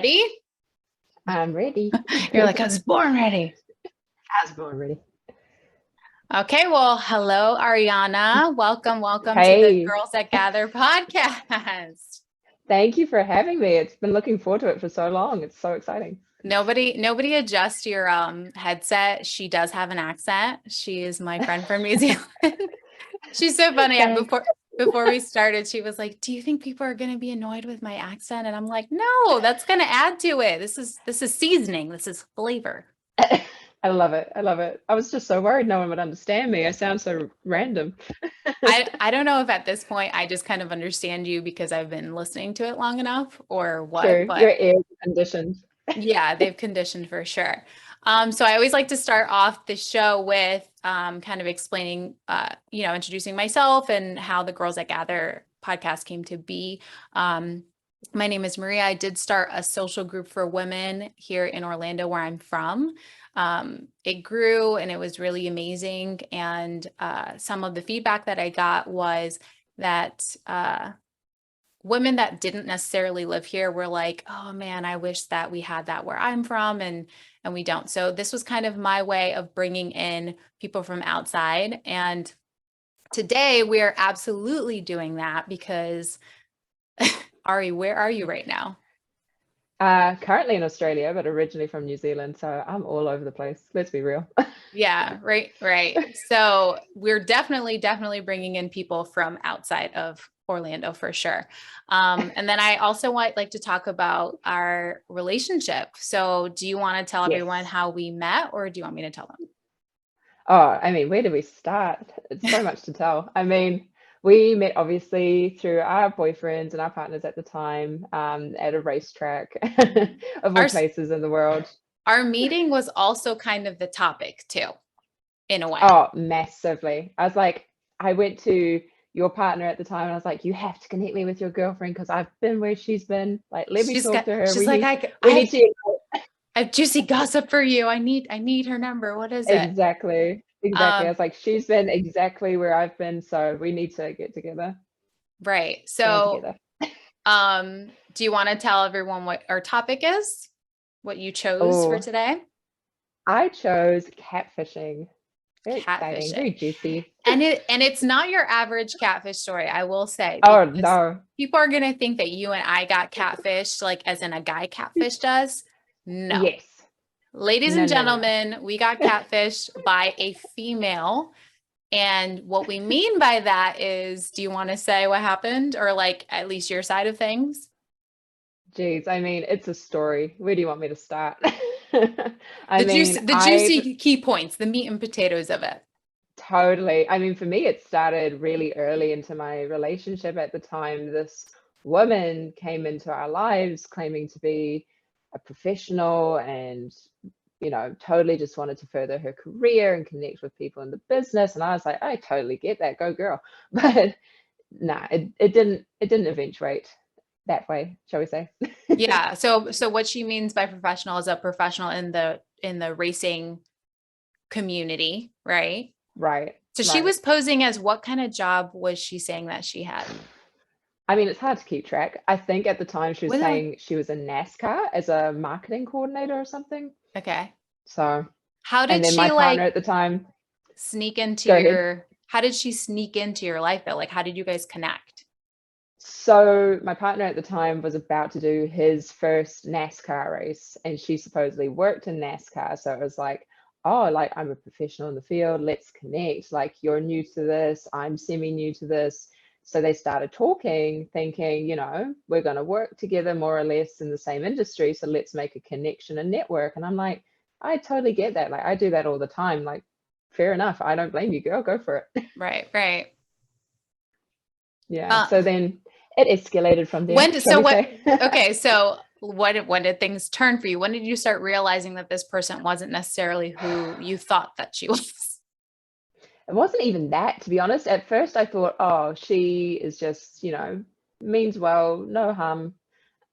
Ready? I'm ready. You're like, I was born ready. I was born ready. Okay, well, hello, Ariana. Welcome to the Hey, Girls That Gather podcast. thank you for having me. It's been looking forward to it for so long. It's so exciting. Nobody adjust your headset. She does have an accent. She is my friend from New Zealand. She's so funny. Thanks. Before we started, she was like, "Do you think people are going to be annoyed with my accent?" And I'm like, "No, that's going to add to it. This is seasoning. This is flavor." I love it. I love it. I was just so worried no one would understand me. I sound so random. I don't know if at this point I just kind of understand you because I've been listening to it long enough or what, True. Your but ears are conditioned. yeah, they've conditioned for sure. So I always like to start off the show with kind of explaining, introducing myself and how the Girls That Gather podcast came to be. My name is Maria. I did start a social group for women here in Orlando, where I'm from. It grew and it was really amazing. And some of the feedback that I got was that women that didn't necessarily live here were like, oh man, I wish that we had that where I'm from, and we don't. So this was kind of my way of bringing in people from outside. And today we are absolutely doing that because Ari, where are you right now? Currently in Australia, but originally from New Zealand, so I'm all over the place. Let's be real. Yeah, right. So we're definitely bringing in people from outside of Orlando for sure. And then I also like to talk about our relationship. So do you want to tell everyone Yes. how we met, or do you want me to tell Oh, I mean, where do we start? It's them? so much to tell. I mean, we met obviously through our boyfriends and our partners at the time, at a racetrack of all Our places in the world. our meeting was also kind of the topic too, in a way. Oh, massively. I was like, I went to your partner at the time and I was like, you have to connect me with your girlfriend because I've been where she's been. Like, let me talk to her. She's We like, need I we need have to I have juicy gossip for you. I need her number. What is it? exactly. Exactly. I Um, was like, she's been exactly where I've been, so we need to get together, right. band So together. Do you want to tell everyone what our topic is? What you chose for Oh, today? I chose catfishing. Very exciting, Catfishing. very juicy. And it's not your average catfish story, I will say, Oh because no. people are gonna think that you and I got catfished, like as in a guy catfish does. No. Yes. Ladies No, and no, no. gentlemen, we got catfished by a female. And what we mean by that is, do you want to say what happened, or like at least your side of things? Jeez, I mean, it's a story. Where do you want me to start? I The mean, juice, the juicy key points, the meat and potatoes of it. I mean, for me, it started really early into my relationship at the time. This woman came into our lives claiming to be a professional and, totally just wanted to further her career and connect with people in the business. And I was like, I totally get that. Go girl. But nah, it didn't eventuate that way, shall we say. Yeah. So what she means by professional is a professional in the racing community, right? Right, So she right. was posing as, what kind of job was she saying that she had? I mean, it's hard to keep track. I think at the time she was Well, saying she was in NASCAR as a marketing coordinator or something. okay. So, How and did then my she partner like at the time, sneak into go ahead. your how did she sneak into your life though? Like how did you guys connect? So, my partner at the time was about to do his first NASCAR race, and she supposedly worked in NASCAR. So it was like, oh, like I'm a professional in the field, let's connect. Like, you're new to this, I'm semi new to this. So they started talking, thinking, we're going to work together more or less in the same industry. So let's make a connection and network. And I'm like, I totally get that. Like, I do that all the time. Like, fair enough. I don't blame you, girl. Go for it. Right. Yeah. Uh, So then it escalated from there, when did shall so we what say? okay, so when did things turn for you? When did you start realizing that this person wasn't necessarily who you thought that she was? It wasn't even that, to be honest. At first, I thought, oh, she is just, means well, no harm.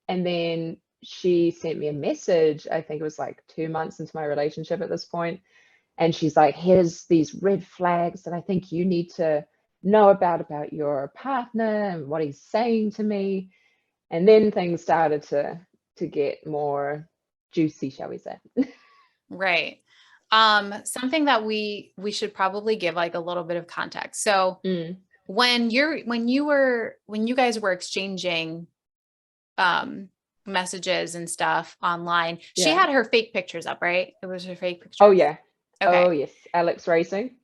And then she sent me a message. I think it was like 2 months into my relationship at this point. And she's like, here's these red flags that I think you need to know about your partner and what he's saying to me. And then things started to to get more juicy, shall we say. Right. Something that we should probably give like a little bit of context. So Mm, when you guys were exchanging um messages and stuff online, she yeah. had her fake pictures up, right? It was her fake Oh pictures. yeah. Okay. Oh yes. Alex Racing.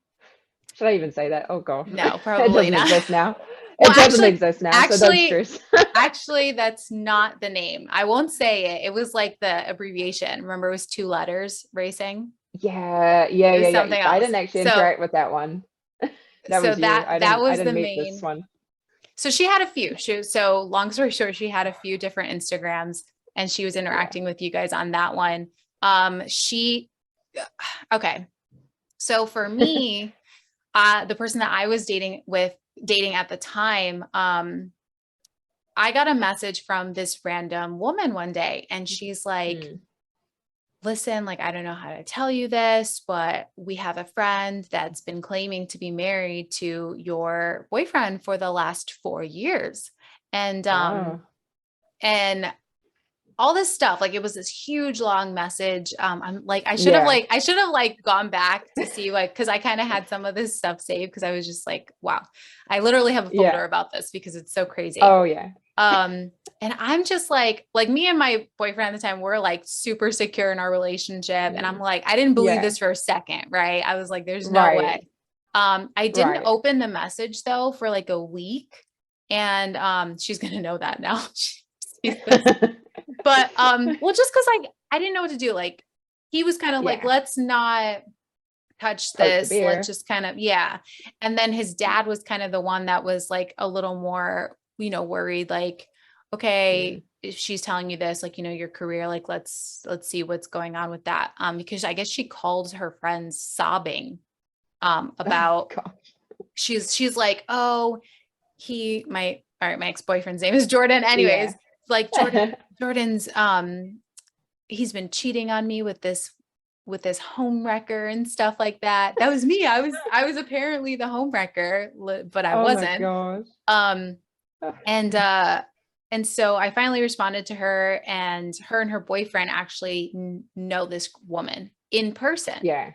Should I even say that? Oh gosh. No, It probably doesn't not. exist now. Well, It doesn't exist now, so don't actually, stress. actually, that's not the name. I won't say it. It was like the abbreviation. Remember, it was 2 letters, racing. Yeah, It was yeah. something I else. didn't actually So, interact with that one. That so was you. that I was the didn't meet this main. one. So she had a few. So long story short, she had a few different Instagrams, and she was Yeah. interacting with you guys on that one. She, okay. So for me, the person that I was dating at the time, I got a message from this random woman one day, and she's like, Mm. listen, like, I don't know how to tell you this, but we have a friend that's been claiming to be married to your boyfriend for the last 4 years. And, Oh. and all this stuff, like it was this huge long message. I'm like, Yeah. I should have like gone back to see like, cause I kind of had some of this stuff saved. Cause I was just like, wow, I literally have a Yeah. folder about this because it's so crazy. Oh yeah. And I'm just like me and my boyfriend at the time, we're like super secure in our relationship. And I'm Mm. like, I didn't believe Yeah. this for a second. Right. I was like, there's no Right. way. I didn't Right. open the message though for like a week. And she's gonna know that now. She sees this. But well, just because like I didn't know what to do. Like he was kind of like, Yeah. let's not touch Poke the this. Let's bear. just kind of, yeah. And then his dad was kind of the one that was like a little more, worried, like, Mm. okay, if she's telling you this, like, your career, like let's see what's going on with that. Because I guess she called her friends sobbing Oh about gosh. she's like, oh, my ex-boyfriend's name is Jordan. Yeah. Anyways, like Jordan's he's been cheating on me with this home wrecker and stuff like that. That was me. I was apparently the home wrecker, but I Oh my wasn't. gosh. Um and so I finally responded to her, and her boyfriend actually know this woman in person. Yeah.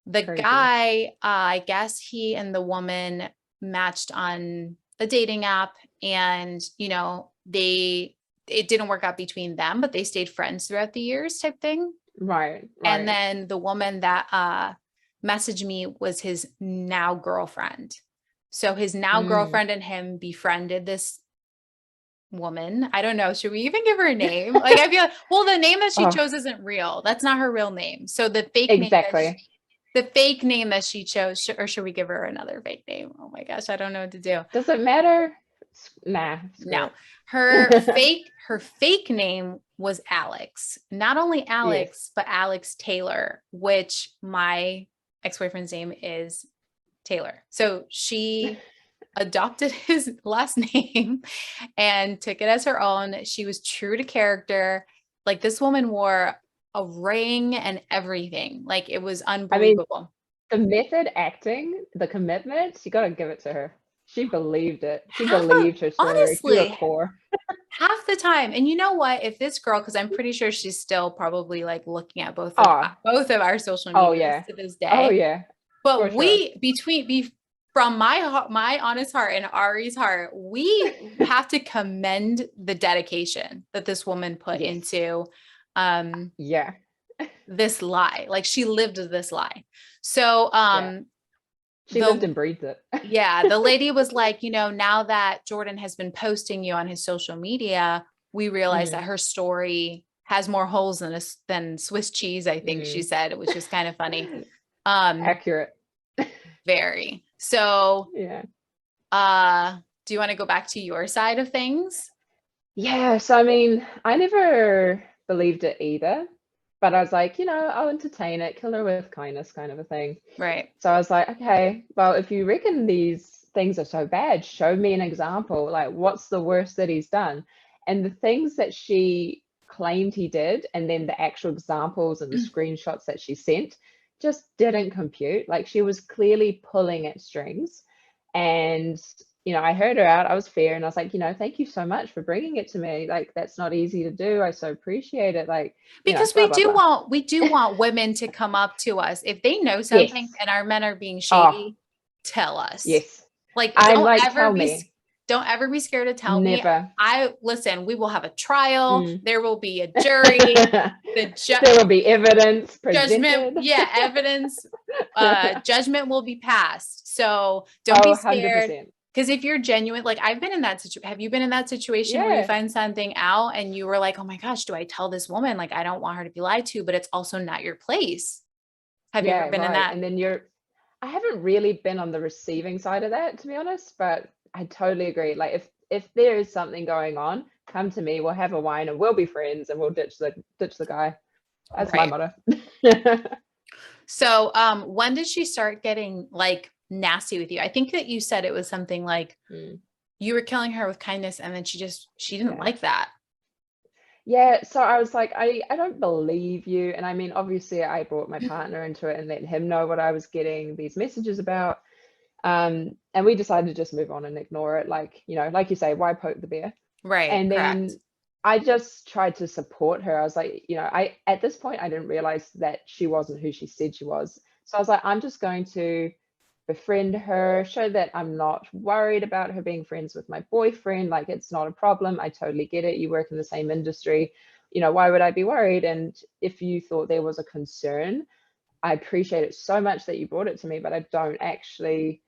The Crazy. guy, I guess he and the woman matched on a dating app, and it didn't work out between them, but they stayed friends throughout the years type thing. Right. And Right. then the woman that messaged me was his now girlfriend. So his now Mm. girlfriend and him befriended this woman. I don't know. Should we even give her a name? Like, I feel, well, the name that she Oh, chose isn't real. That's not her real name. So exactly. the fake name that she chose, or should we give her another fake name? Oh my gosh, I don't know what to do. Does it matter? Nah, screw No, it. her fake name was Alex. Not only Yes. Alex, but Alex Taylor, which my ex-boyfriend's name is Taylor. So she adopted his last name and took it as her own. She was true to character. Like this woman wore a ring and everything. Like it was I mean, unbelievable. the method acting, the commitment, you gotta give it to her. She believed it. She Half of believed her story to a honestly, core. half the time. And you know what? If this girl, because I'm pretty sure she's still probably like looking at Oh, both of our social oh medias yeah. to this Oh day. yeah, for But sure. from my honest heart and Ari's heart, we have to commend the dedication that this woman put Yes. into um Yeah. this lie. Like she lived this lie. So Yeah. She lived the and breathed it. yeah, the lady was like, now that Jordan has been posting you on his social media, we realized that Mm, her story has more holes than Swiss cheese, I think she mm. said, which is kind of funny. Um, Accurate. very. So, Yeah. do you want to go back to your side of things? Yeah, so I mean, I never believed it either, but I was like, I'll entertain it, kill her with kindness kind of a thing. Right. So I was like, okay, well, if you reckon these things are so bad, show me an example. Like, what's the worst that he's done? And the things that she claimed he did, and then the actual examples and the screenshots that she sent just didn't compute. Like, she was clearly pulling at strings. And you know, I heard her out. I was fair, and I was like, you know, thank you so much for bringing it to me. Like, that's not easy to do. I so appreciate it. Like, you know, Because blah blah blah. we do want women to come up to us. If they know something Yes. and our men are being Oh, shady, tell us. yes. Like, I'm like, tell me. don't ever be scared to tell me. Never. I listen, we will have a trial. Mm. There will be a jury. The There will be evidence judgment, presented. yeah, evidence, judgment will be passed. So don't Oh, be scared. 100%. Because if you're genuine, like I've been in that situation. Have you been in that situation where you Yeah. find something out and you were like, oh my gosh, do I tell this woman? Like, I don't want her to be lied to, but it's also not your place. Have you ever Yeah, been in right. that? And then I haven't really been on the receiving side of that, to be honest, but I totally agree. Like, if there is something going on, come to me, we'll have a wine and we'll be friends and we'll ditch the guy. That's my Right. motto. So, when did she start getting like nasty with you? I think that you said it was something like Mm, you were killing her with kindness and then she didn't yeah. like that. Yeah, so I was like, I don't believe you. And I mean, obviously I brought my partner into it and let him know what I was getting these messages about. And we decided to just move on and ignore it. Like, you know, like you say, why poke the bear? Right. And Correct. then I just tried to support her. I was like, you know, at this point I didn't realize that she wasn't who she said she was. So I was like, I'm just going to befriend her, show that I'm not worried about her being friends with my boyfriend. Like, it's not a problem. I totally get it. You work in the same industry. You know, why would I be worried? And if you thought there was a concern, I appreciate it so much that you brought it to me, but I don't actually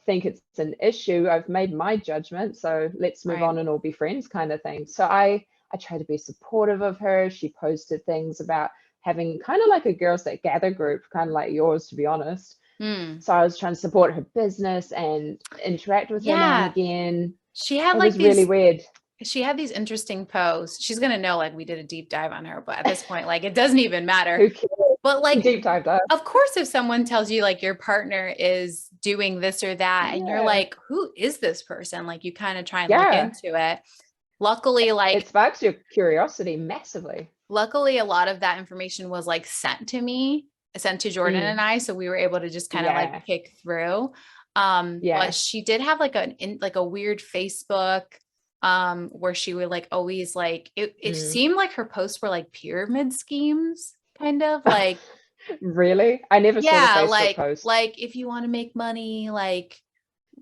think it's an issue. I've made my judgment, so let's move Right. on and all be friends, kind of thing. So I try to be supportive of her. She posted things about having kind of like a Girls That Gather group, kind of like yours, to be honest. Hmm. So I was trying to support her business and interact with her now and Yeah. again. She had It like was really weird. she had these interesting posts. She's gonna know like we did a deep dive on her, but at this point, like it doesn't even matter. Who cares? But like, Deep dive us. of course, if someone tells you like your partner is doing this or that, and you're Yeah. like, who is this person? Like you kind of try and look Yeah. into it. Luckily, It sparks your curiosity massively. luckily, a lot of that information was like sent to Jordan Mm. and I, so we were able to just kind of like Yeah. pick through. But Yeah. she did have like like a weird Facebook where she would like always like it Mm. seemed like her posts were like pyramid schemes, kind of like, Really? I never saw the yeah, Facebook post. like if you want to make money, like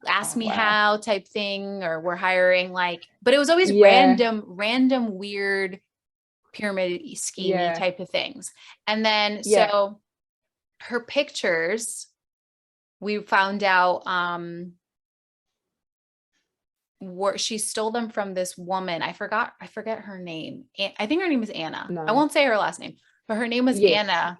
ask Oh, me wow. how type thing, or we're hiring, like, but it was always Yeah. random weird pyramid schemey Yeah. type of things. And then Yeah. so her pictures, we found out were she stole them from this woman. I forget her name. I think her name is Anna. I No. won't say her last name, but her name was Yes. Anna.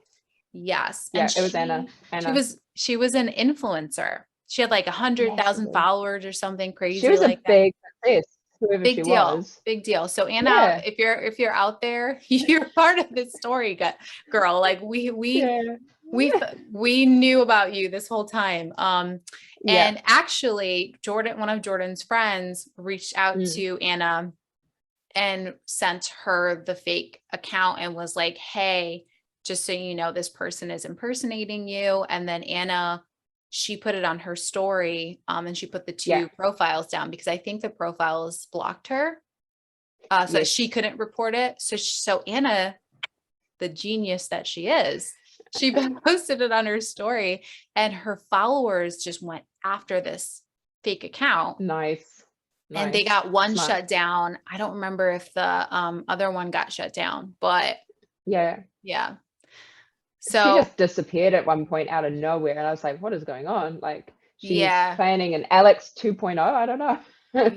Yes. And Yeah, it was Anna. Anna. she was an influencer. She had like a hundred thousand Massively. followers or something She crazy was like a that. big success, whoever she Big deal. was. Big deal. So Anna, Yeah. if you're out there, you're part of this story, girl. Like Yeah. we knew about you this whole time. Yeah. And actually, one of Jordan's friends, reached out Mm. to Anna and sent her the fake account and was like, "Hey, just so you know, this person is impersonating you." And then Anna, she put it on her story, and she put the Yeah. two profiles down because I think the profiles blocked her, so that she Yes. couldn't report it. So Anna, the genius that she is, she posted it on her story, and her followers just went after this fake account, Nice. and they Nice. got one Smart. shut down. I don't remember if the other one got shut down, but Yeah. yeah. She So just disappeared at one point out of nowhere. And I was like, what is going on? Like, she's yeah, planning an Alex 2.0. I don't know.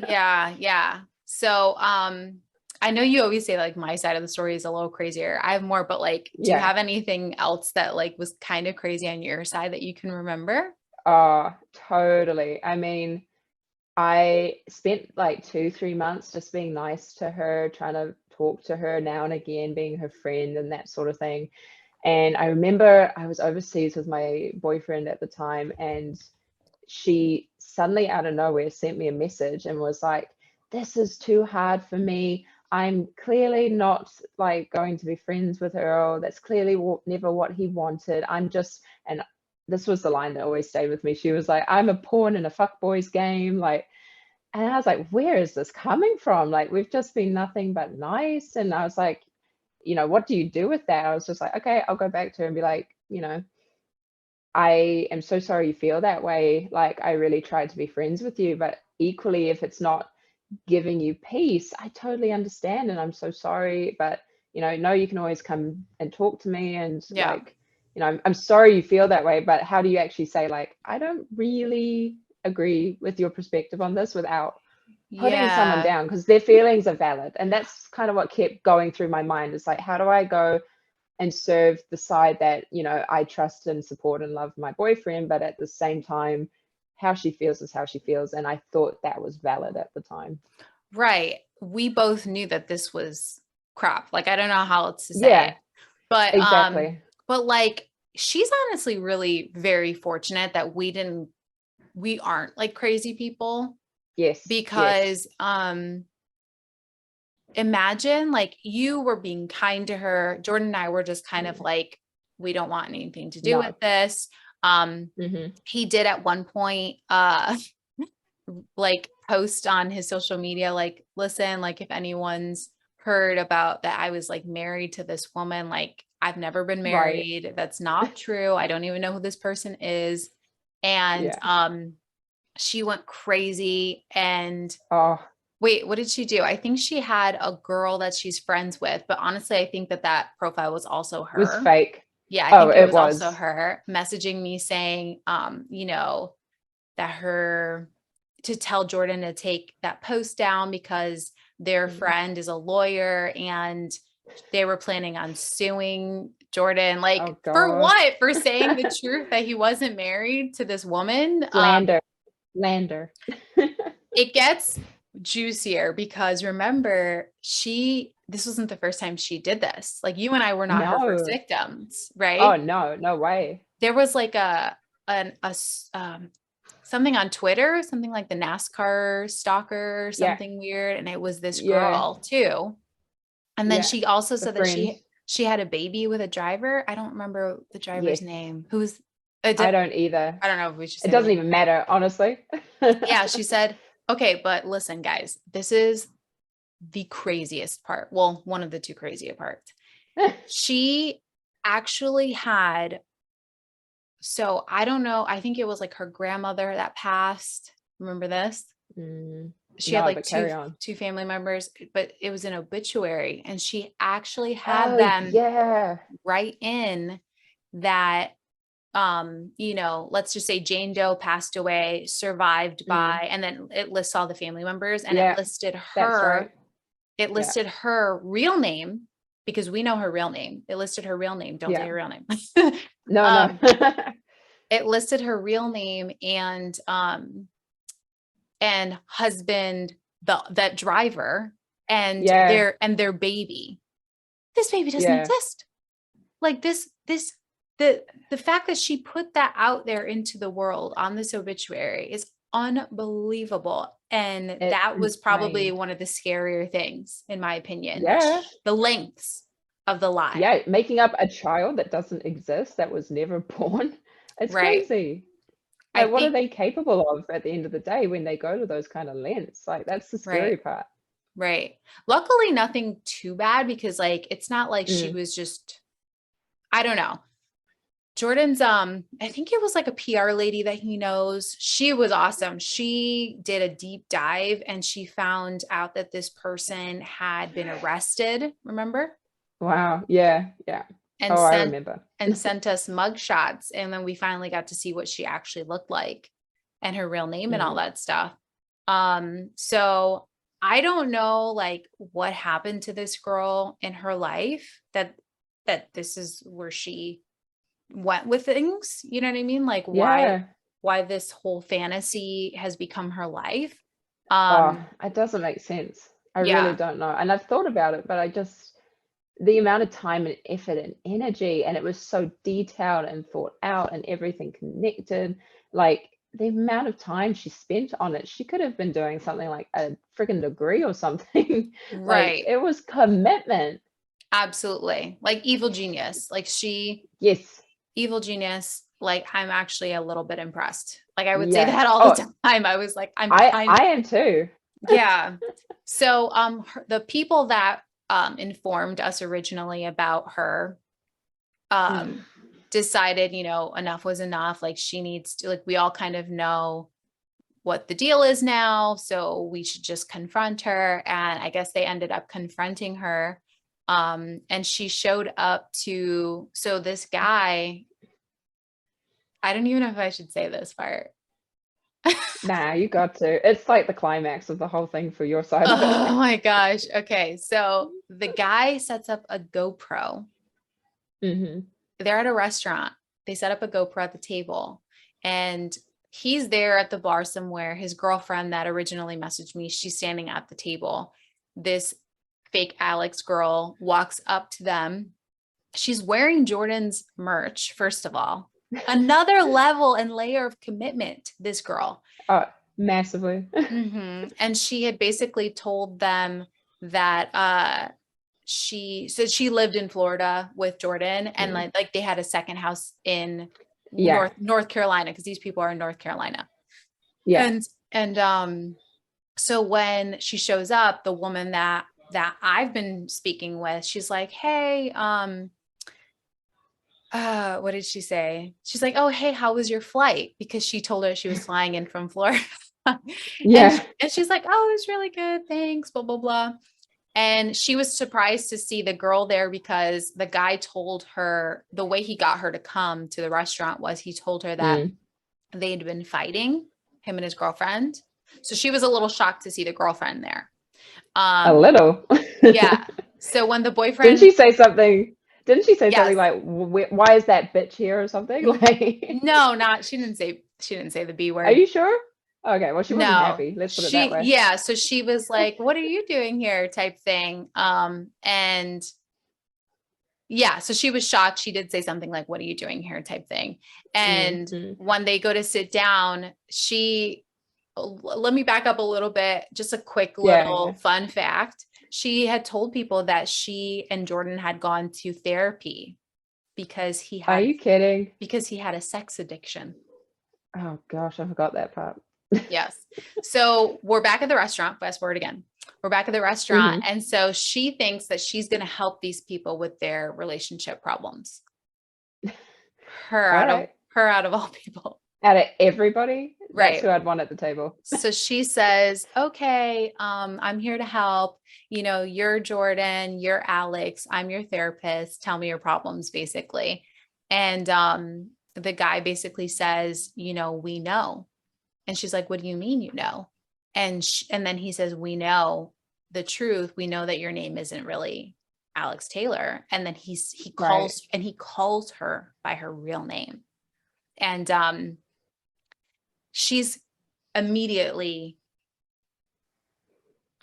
yeah. So I know you always say like my side of the story is a little crazier. I have more, but like, do you Yeah. have anything else that like was kind of crazy on your side that you can remember? Oh, totally. I mean, I spent like 2, 3 months just being nice to her, trying to talk to her now and again, being her friend and that sort of thing. And I remember I was overseas with my boyfriend at the time, and she suddenly out of nowhere sent me a message and was like, "This is too hard for me. I'm clearly not like going to be friends with her. Or that's clearly never what he wanted. I'm just," and this was the line that always stayed with me. She was like, I'm a pawn in a fuckboys game. Like, and I was like, where is this coming from? Like, we've just been nothing but nice. And I was like, what do you do with that? I was just like, okay, I'll go back to her and be like, I am so sorry you feel that way. Like, I really tried to be friends with you, but equally, if it's not giving you peace, I totally understand. And I'm so sorry, but no, you can always come and talk to me. And Yeah. like, I'm sorry you feel that way, but how do you actually say, like, I don't really agree with your perspective on this without putting someone Yeah. down, because their feelings are valid. And that's kind of what kept going through my mind, is like, how do I go and serve the side that I trust and support and love my boyfriend, but at the same time, how she feels is how she feels. And I thought that was valid at the time. Right. We both knew that this was crap. Like, I don't know how else to say Yeah, it. But exactly. like, she's honestly really very fortunate that we aren't like crazy people, Yes, yes. because imagine like you were being kind to her. Jordan and I were just kind of Mm, like, we don't want anything to do with no. this. Um, Hmm. he did at one point like post on his social media, like, listen, like, if anyone's heard about that I was like married to this woman, like, I've never been Right. married. That's not true. I don't even know who this person is. And Yeah. she went crazy. And Oh, wait, what did she do? I think she had a girl that she's friends with, but honestly, I think that that profile was also it was her. fake. Yeah, I Oh, think it it was also was. her messaging me saying, that her to tell Jordan to take that post down because their Mm. friend is a lawyer and they were planning on suing Jordan. Like, Oh for God. what? For saying the truth that he wasn't married to this woman. Slander. Slander. It gets juicier because remember, this wasn't the first time she did this. Like, you and I were not her first No. victims, Oh right? no, no way. There was like something on Twitter, something like the NASCAR stalker, Yeah. something weird, and it was this Yeah. girl too. And then Yeah. she also The said that friend. she had a baby with a driver. I don't remember the driver's Yes. name. Who's I don't either. I don't know if we should It say the doesn't name. even matter, honestly. Yeah, she said, okay, but listen, guys, this is the craziest part. Well, one of the two crazier parts. She actually had, so I don't know, I think it was like her grandmother that passed. Remember this? Mm, She had no, like but carry on. two family members, but it was an obituary, and she actually had Oh them yeah. write in that let's just say Jane Doe passed away, survived Mm, by, and then it lists all the family members, and yeah, that's right. it Yeah. listed her real name, because we know her real name. It listed her real name. Don't say Yeah. her real name. No, no. um, it listed her real name and husband, that driver, and Yeah. their baby. This baby doesn't Yeah. exist. Like, the fact that she put that out there into the world on this obituary is unbelievable. And It's that was probably insane. one of the scarier things, in my opinion. Yeah. The lengths of the lie. Yeah. Making up a child that doesn't exist, that was never born. It's Right. crazy. I Like, what are think, they capable of at the end of the day when they go to those kind of lengths? Like, that's the right. scary part. Right. Luckily, nothing too bad, because like it's not like she Mm. was just, I don't know. Jordan's I think it was like a PR lady that he knows. She was awesome. She did a deep dive and she found out that this person had been arrested, remember? Wow. Yeah. Yeah. And Oh, I sent remember. us mugshots, and then we finally got to see what she actually looked like and her real name and all Mm. that stuff. So I don't know like what happened to this girl in her life that this is where she went with things, you know what I mean? Like, Yeah. why this whole fantasy has become her life. Oh, Um, it doesn't make sense. I really yeah, don't know. And I've thought about it, but the amount of time and effort and energy, and it was so detailed and thought out and everything connected. Like, the amount of time she spent on it, she could have been doing something like a freaking degree or something. Like, right. it was commitment. Absolutely. Like evil genius. Like she Yes. evil genius. like, I'm actually a little bit impressed. Like, I would say Yeah. that all Oh, the time. I was like, I'm I am too. yeah. So, the people that informed us originally about her Mm. decided, enough was enough. Like, she needs to, like, we all kind of know what the deal is now, so we should just confront her. And I guess they ended up confronting her. And she showed up to, so this guy, I don't even know if I should say this part. Nah, you got to. It's like the climax of the whole thing for your side of Oh it. my gosh. Okay. So the guy sets up a GoPro. Hmm. They're at a restaurant. They set up a GoPro at the table, and he's there at the bar somewhere. His girlfriend that originally messaged me, she's standing at the table. This fake Alex girl walks up to them. She's wearing Jordan's merch, first of all. Another level and layer of commitment, this girl. Oh, massively. And she had basically told them that she said she lived in Florida with Jordan, and Mm. like they had a second house in Yeah. North Carolina, because these people are in North Carolina. Yeah. And so when she shows up, the woman that I've been speaking with, she's like, "Hey, what did she say?" She's like, "Oh, hey, how was your flight?" Because she told her she was flying in from Florida. and Yeah. and she's like, "Oh, it was really good, thanks, blah blah blah." And she was surprised to see the girl there, because the guy told her, the way he got her to come to the restaurant was he told her that Mm. they'd been fighting, him and his girlfriend. So she was a little shocked to see the girlfriend there. A Um, little. yeah. So when the Didn't boyfriend, she say something? Didn't she say yes, something like, "Why is that bitch here" or something? Like, no, not, she didn't say the B are word. you sure? Okay, well, she wasn't No, happy. Let's put it that way. yeah. So she was like, "What are you doing here?" type thing. And yeah, so she was shocked. She did say something like, "What are you doing here?" type thing. And Mm-hmm. when they go to sit down, let me back up a little bit. Just a quick little Yeah. fun fact. She had told people that she and Jordan had gone to therapy because Are you kidding? he had a sex addiction. Oh gosh, I forgot that part. Yes. So we're back at the restaurant. Fast forward again. We're back at the restaurant. Hmm. And so she thinks that she's going to help these people with their relationship problems. All right. Her out of all people. Out of everybody, that's Right. who I'd want at the table. So she says, "Okay, I'm here to help. You're Jordan, you're Alex, I'm your therapist. Tell me your problems," basically. And the guy basically says, "We know." And she's like, "What do you mean, you know?" And then he says, "We know the truth. We know that your name isn't really Alex Taylor." And then he Right. calls her by her real name. And she's immediately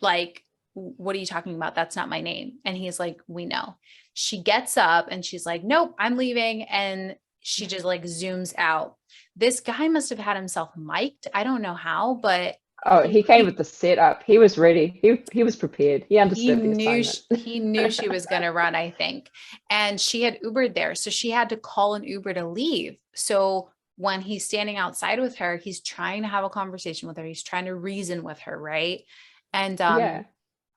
like, "What are you talking about? That's not my name." And he's like, "We know." She gets up and she's like, "Nope, I'm leaving." And she just like zooms out. This guy must have had himself mic'd. I don't know how, but Oh, he came with the setup. He was ready. He was prepared. He understood the assignment. he knew she was going to run, I think. And she had Ubered there. So she had to call an Uber to leave. So when he's standing outside with her, he's trying to have a conversation with her. He's trying to reason with her, right? And Yeah.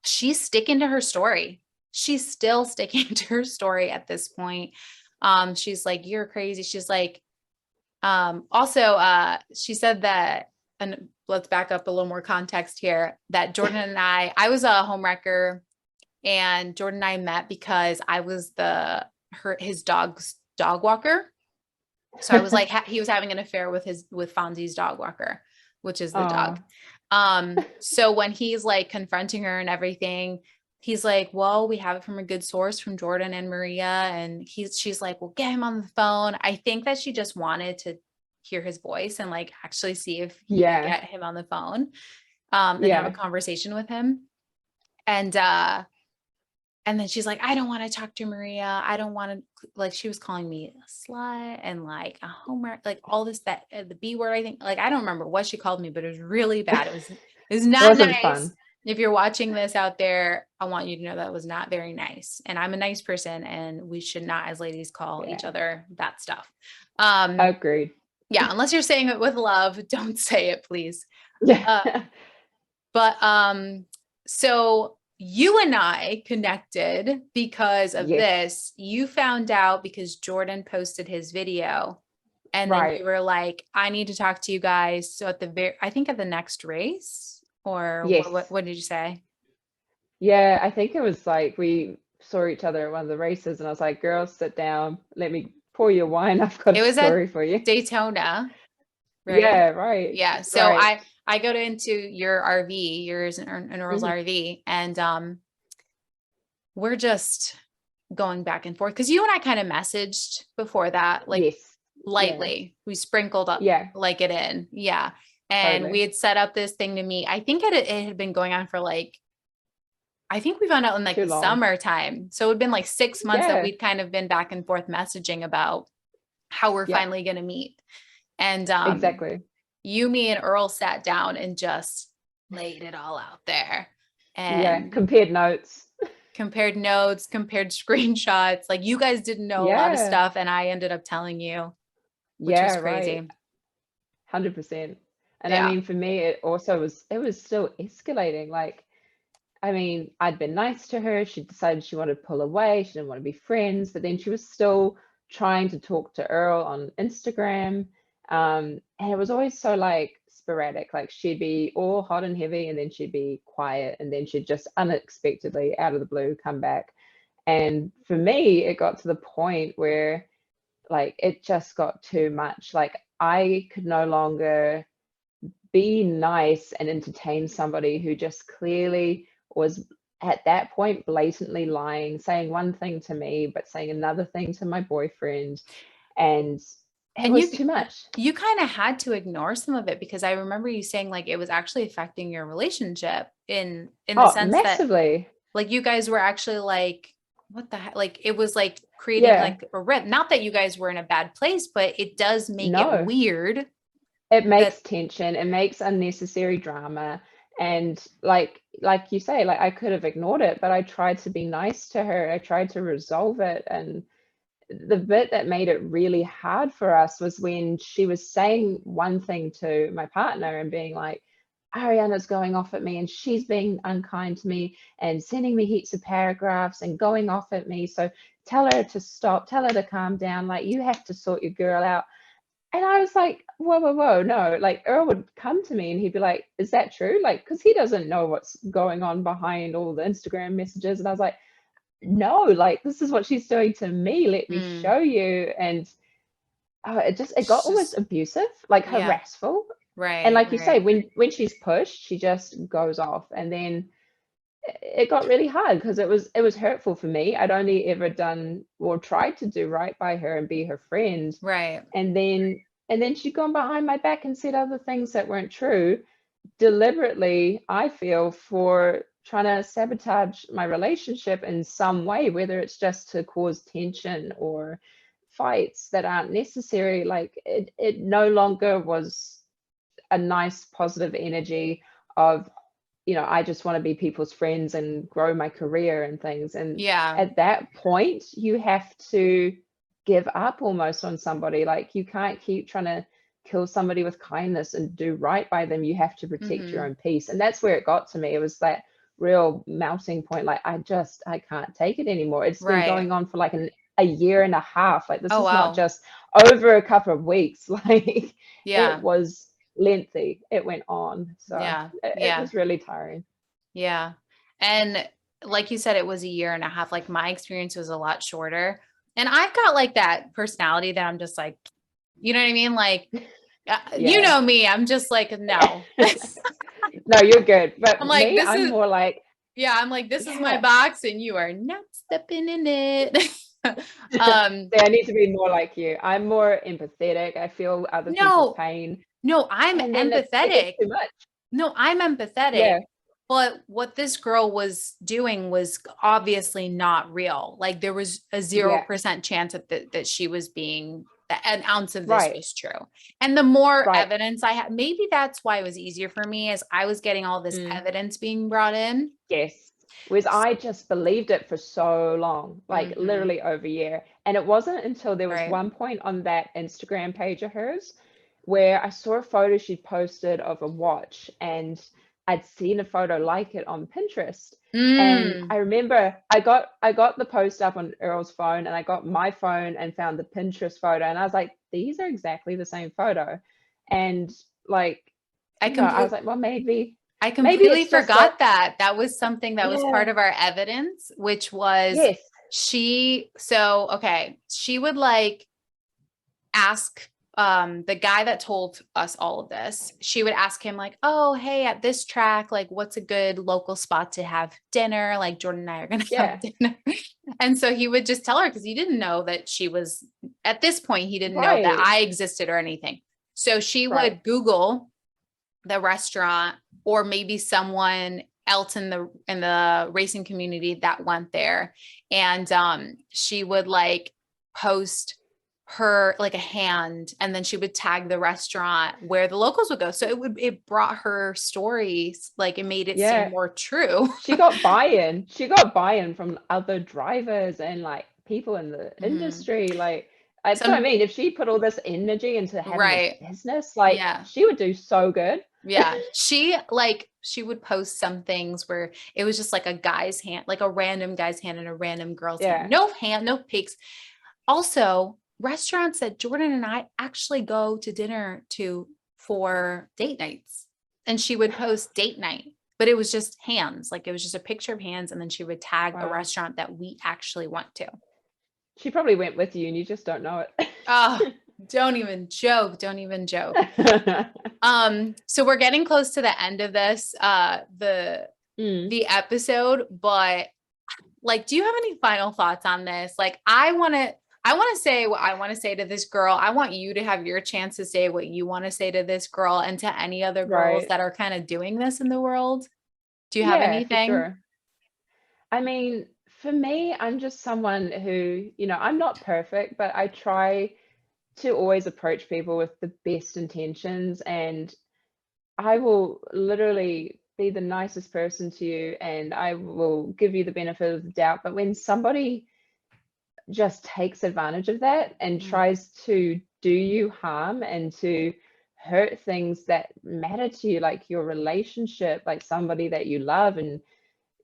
she's sticking to her story. She's still sticking to her story at this point. She's like, "You're crazy." She's like, also, she said that, and let's back up a little more context here, that Jordan and I was a homewrecker, and Jordan and I met because I was his dog's dog walker. So I was like, he was having an affair with Fonzie's dog walker, which is the dog. Oh, So when he's like confronting her and everything, he's like, "Well, we have it from a good source, from Jordan and Maria." And she's like, "Well, get him on the phone." I think that she just wanted to hear his voice and like actually see if he could yeah. get him on the phone, and have a Yeah. conversation with him. And then she's like, "I don't want to talk to Maria. I don't want to," like, she was calling me a slut and like a homer, like all this, that the B word, I think, like, I don't remember what she called me, but it was really bad. It was It not wasn't nice. fun. if you're watching this out there, I want you to know that was not very nice. And I'm a nice person, and we should not, as ladies, call each Yeah. other that stuff. Agreed. Yeah, unless you're saying it with love, don't say it, please. Yeah. But so you and I connected because of Yes. this. You found out because Jordan posted his video, and then Right. you were like, I need to talk to you guys. So at I think at the next race, or Yes. what did you say? Yeah, I think it was like we saw each other at one of the races, and I was like, "Girls, sit down. Let me pour you wine. I've got It a was at story for you." Daytona, right? Yeah, right. Yeah. So Right. I go into your RV, yours and Earl's Mhm. RV, and we're just going back and forth because you and I kind of messaged before that, like Yes. Yeah. lightly. We sprinkled up Yeah, like it in. Yeah. And we totally. had set up this thing to meet. I think it had been going on for like, I think we found out in like Too the long. summertime. So it had been like 6 months that Yeah. we'd kind of been back and forth messaging about how we're Yeah, finally going to meet. And exactly. you, me, and Earl sat down and just laid it all out there Yeah, and compared notes. compared notes, compared screenshots. Like you guys didn't know a lot of Yeah. stuff, and I ended up telling you, which Yeah, was right. crazy. 100%. And I Yeah. mean, for me, it was still escalating. Like, I mean, I'd been nice to her. She decided she wanted to pull away. She didn't want to be friends, but then she was still trying to talk to Earl on Instagram. And it was always so like sporadic. Like she'd be all hot and heavy, and then she'd be quiet, and then she'd just unexpectedly out of the blue come back. And for me, it got to the point where like it just got too much. Like I could no longer be nice and entertain somebody who just clearly was at that point blatantly lying, saying one thing to me, but saying another thing to my boyfriend. And it And was too much. you kind of had to ignore some of it because I remember you saying like it was actually affecting your relationship in the Oh, sense that massively. like you guys were actually like what the heck, like it was like creating Yeah. like a rip. Not that you guys were in a bad place, but it does make it No. weird It that makes tension, it makes unnecessary drama. And like you say, like I could have ignored it, but I tried to be nice to her. I tried to resolve it. And the bit that made it really hard for us was when she was saying one thing to my partner and being like, Ariana's going off at me and she's being unkind to me and sending me heaps of paragraphs and going off at me. So tell her to stop, tell her to calm down. Like, you have to sort your girl out. And I was like, whoa, whoa, whoa, no. Like, Earl would come to me and he'd be like, is that true? Like, because he doesn't know what's going on behind all the Instagram messages. And I was like, no, like, this is what she's doing to me. Let me mm, show you. And it got it's almost just abusive, like yeah, harassful. And right, like you say, right. when she's pushed, she just goes off. And then it got really hard because it was hurtful for me. I'd only ever done or tried to do right by her and be her friend, Right. and then she'd gone behind my back and said other things that weren't true, deliberately, I feel, for trying to sabotage my relationship in some way, whether it's just to cause tension or fights that aren't necessary. Like it no longer was a nice positive energy of, I just want to be people's friends and grow my career and things. And Yeah. at that point, you have to give up almost on somebody. Like, you can't keep trying to kill somebody with kindness and do right by them. You have to protect your Mm-hmm. own peace. And that's where it got to me. It was that real melting point. Like, I can't take it anymore. It's been Right. going on for like a year and a half. Like, this Oh, is not wow. just over a couple of weeks. Like, it Yeah. was lengthy. It went on. So Yeah. it Yeah. was really tiring. Yeah. And like you said, it was a year and a half. Like my experience was a lot shorter. And I've got like that personality that I'm just like, you know what I mean? Like, you Yeah. know me, I'm just like, no. No, you're good. I'm But like, me, this I'm is, more like, yeah, I'm like, this is my yeah. box and you are not stepping in it. um, See, I need to be more like you. I'm more empathetic. I feel other people's no, pain. no, I'm And then it gets empathetic. too much. No, I'm empathetic. Yeah. But what this girl was doing was obviously not real. Like there was a Yeah. 0% chance that she was being an ounce of this Right. was true. And the more Right. evidence I had, maybe that's why it was easier for me, as I was getting all this Mm. evidence being brought in. Yes. Whereas I just believed it for so long, like Mm-hmm. literally over a year. And it wasn't until there was Right. one point on that Instagram page of hers where I saw a photo she posted of a watch, and I'd seen a photo like it on Pinterest. And Mm. I remember I got the post up on Earl's phone, and I got my phone and found the Pinterest photo, and I was like, these are exactly the same photo. And like, I I was complete like, well, maybe completely it's just that. forgot that that was something that was part Yeah. of our evidence, which was Yes. okay, she would like ask the guy that told us all of this, she would ask him like, oh, hey, at this track, like what's a good local spot to have dinner? Like Jordan and I are gonna have Yeah. dinner. And so he would just tell her, because he didn't know that she was, at this point, he didn't know that Right. I existed or anything. So she Right. would Google the restaurant, or maybe someone else in the racing community that went there. And she would like post her like a hand, and then she would tag the restaurant where the locals would go. So it brought her stories, like it made it seem Yeah. more true. She got buy-in. She got buy-in from other drivers and like people in the Mhm. industry. Like, that's what I Some mean. If she put all this energy into having this right. business, like Yeah. she would do so good. Yeah. She would post some things where it was just like a guy's hand, like a random guy's hand and a random girl's hand. Yeah. No hand, no pics. Also, restaurants that Jordan and I actually go to dinner to for date nights. And she would post date night, but it was just hands. Like it was just a picture of hands. And then she would tag a Wow. restaurant that we actually went to. She probably went with you and you just don't know Oh, don't even joke. Don't even joke. it. So we're getting close to the end of this, Mm. the episode, but like, do you have any final thoughts on this? Like, I want to say what I want to say to this girl. I want you to have your chance to say what you want to say to this girl and to any other girls Right. that are kind of doing this in the world. Do you have Yeah, for anything? sure. I mean, for me, I'm just someone who, I'm not perfect, but I try to always approach people with the best intentions, and I will literally be the nicest person to you and I will give you the benefit of the doubt. But when somebody just takes advantage of that and Mm, tries to do you harm and to hurt things that matter to you, like your relationship, like somebody that you love, and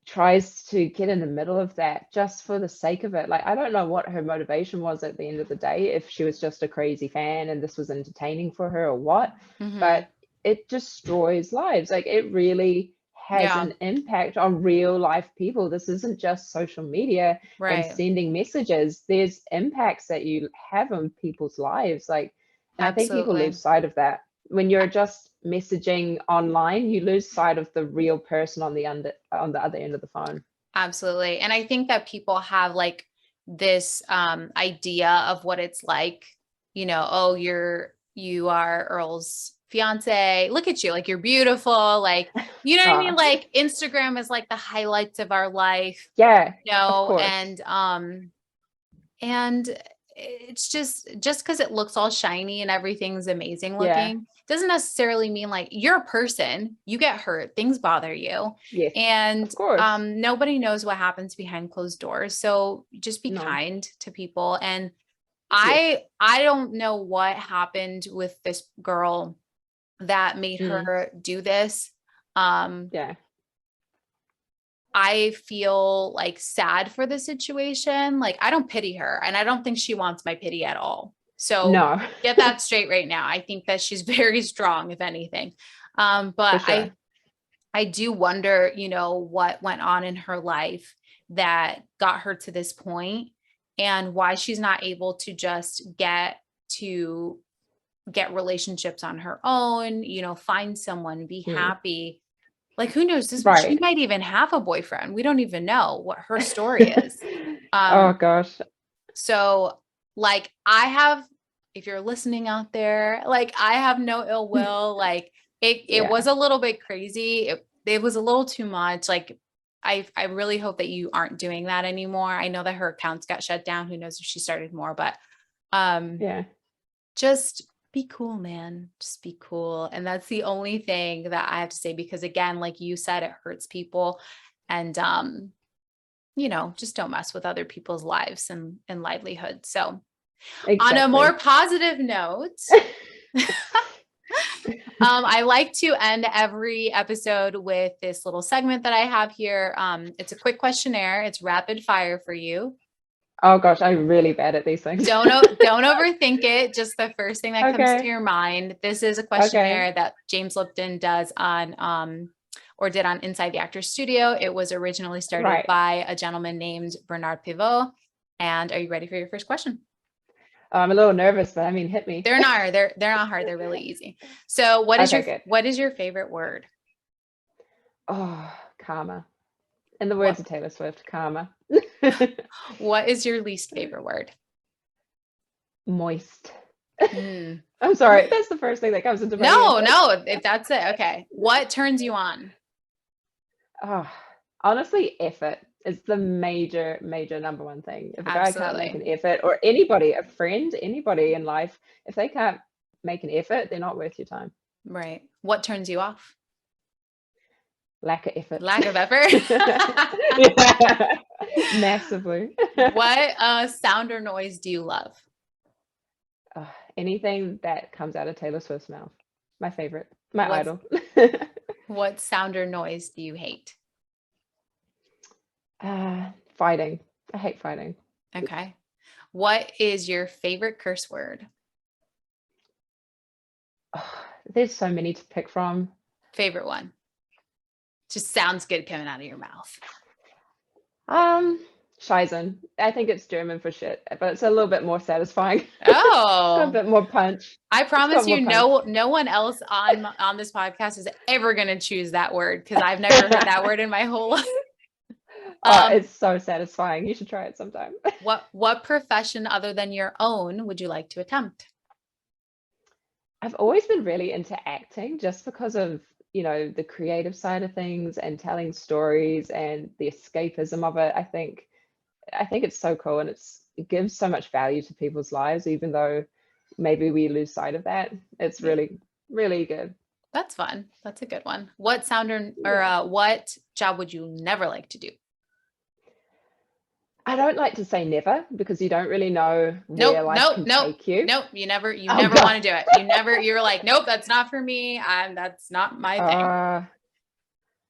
tries to get in the middle of that just for the sake of it. Like, I don't know what her motivation was at the end of the day, if she was just a crazy fan and this was entertaining for her or what, mm-hmm. but it destroys lives. Like, it really has Yeah, an impact on real life people. This isn't just social media and right. sending messages. There's impacts that you have on people's lives. Like, and I think people Absolutely. lose sight of that. When you're just messaging online, you lose sight of the real person on the other end of the phone. Absolutely. And I think that people have like this idea of what it's like, oh, you are Earl's fiance. Look at you, like you're beautiful. Like, you know what I mean? Ah, Like Instagram is like the highlights of our life, yeah, of know, course. and it's just because it looks all shiny and everything's amazing Yeah, looking doesn't necessarily mean like you're a person, you get hurt, things bother you, yes, and of course. nobody knows what happens behind closed doors. So just be No, kind to people. And yes. I don't know what happened with this girl that made Mm, her do this. um yeah. I feel like sad for the situation. Like, I don't pity her, and I don't think she wants my pity at all. So No, get that straight right now. I think that she's very strong, if anything. for But sure. I do wonder, what went on in her life that got her to this point, and why she's not able to just to get relationships on her own, find someone, be Mm, happy. Like, who knows? She right. might even have a boyfriend. We don't even know what her story is. Oh Um, gosh. so like if you're listening out there, like I have no ill will. Like it was Yeah. a little bit crazy. It was a little too much. Like I really hope that you aren't doing that anymore. I know that her accounts got shut down. Who knows if she started more, but um Yeah. just be cool, man. Just be cool. And that's the only thing that I have to say, because again, like you said, it hurts people. And just don't mess with other people's lives and livelihood. So on a more Exactly. positive note, I like to end every episode with this little segment that I have here. It's a quick questionnaire. It's rapid fire for you. Oh gosh, I'm really bad at these things. Don't overthink it. Just the first thing that comes to Okay. your mind. This is a Okay. questionnaire that James Lipton does on or did on Inside the Actors Studio. It was originally started Right. by a gentleman named Bernard Pivot. And are you ready for your first question? I'm a little nervous, but I mean, hit me. They're not hard. They're really easy. So what is Okay, good. what is your favorite word? Oh, karma. In the words What of Taylor Swift, karma. what is your least favorite word? Moist. Hmm. I'm sorry. That's the first thing that comes into my No, head. if that's it. Okay. What turns you on? Oh, honestly, effort is the major, major number one thing. If a guy can't make an Absolutely. effort, or anybody, a friend, anybody in life, if they can't make an effort, they're not worth your time. Right. What turns you off? Lack of effort. Lack of effort. Yeah. Massively. What sound or noise do you love? Anything that comes out of Taylor Swift's mouth. My favorite. My What's idol. what sound or noise do you hate? Fighting. I hate fighting. Okay. What is your favorite curse word? There's so many to pick from. Favorite one. Just sounds good coming out of your mouth. Scheißen. I think it's German for shit, but it's a little bit more satisfying. It's got a Oh, bit more punch. I It's got promise more you, punch. no one else on this podcast is ever going to choose that word, because I've never heard that word in my whole life. It's so satisfying. You should try it sometime. What profession other than your own would you like to attempt? I've always been really into acting just because of, the creative side of things and telling stories and the escapism of it. I think it's so cool, and it gives so much value to people's lives, even though maybe we lose sight of that. It's Yeah. really, really good. That's fun. That's a good one. What sound or Yeah. what job would you never like to do? I don't like to say never because you don't really know where Nope, life nope, can nope, take you. nope. You never Oh want God. to do it. You're like, nope, that's not for me. That's not my thing. Uh,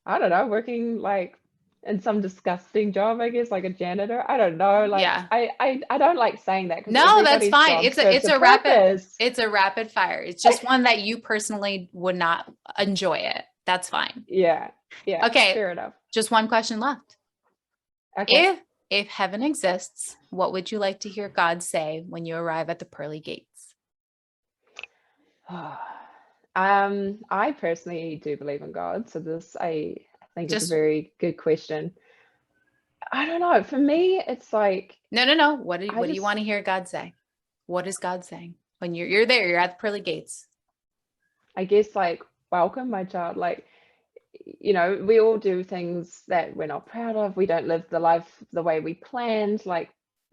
I don't know, working like in some disgusting job, I guess, like a janitor. I don't know. Like Yeah. I don't like saying that because No, that's everybody's fine. job serves It's a a purpose. rapid fire. It's just one that you personally would not enjoy it. That's fine. Yeah. Yeah. Okay, Fair enough. just one question left. Okay. If heaven exists, what would you like to hear God say when you arrive at the pearly gates? I personally do believe in God, so this I think is a Just very good question. I don't know. For me, it's like no. What I do you just want to hear God say? What is God saying when you're there? You're at the pearly gates. I guess like welcome my child. Like, we all do things that we're not proud of. We don't live the life the way we planned. Like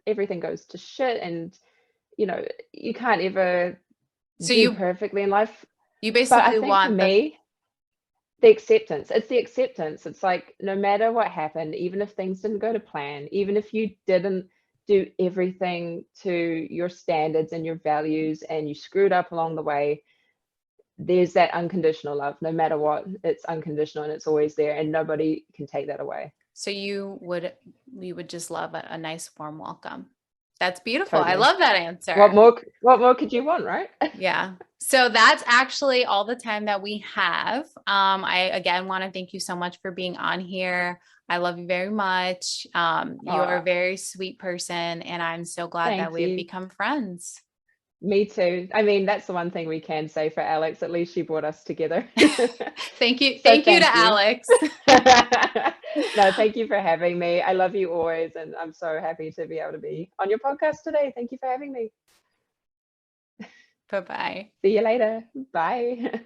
everything goes to shit, and you can't ever So do perfectly in life. you But I basically think for want the me, the acceptance. It's the acceptance. It's like no matter what happened, even if things didn't go to plan, even if you didn't do everything to your standards and your values and you screwed up along the way, there's that unconditional love. No matter what, it's unconditional and it's always there, and nobody can take that away. so you would just love a nice warm welcome. That's beautiful. I Totally. love that What answer. more what more could you want, right? Yeah. So that's actually all the time that we have. I again want to thank you so much for being on here. I love you very much. You are Oh, a very sweet person, and I'm so glad that thank we have you. become friends. Me too. I mean, that's the one thing we can say for Alex. At least she brought us together. Thank you. So Thank you to thank you. Alex. No, thank you for having me. I love you always, and I'm so happy to be able to be on your podcast today. Thank you for having me. Bye-bye. See you later. Bye.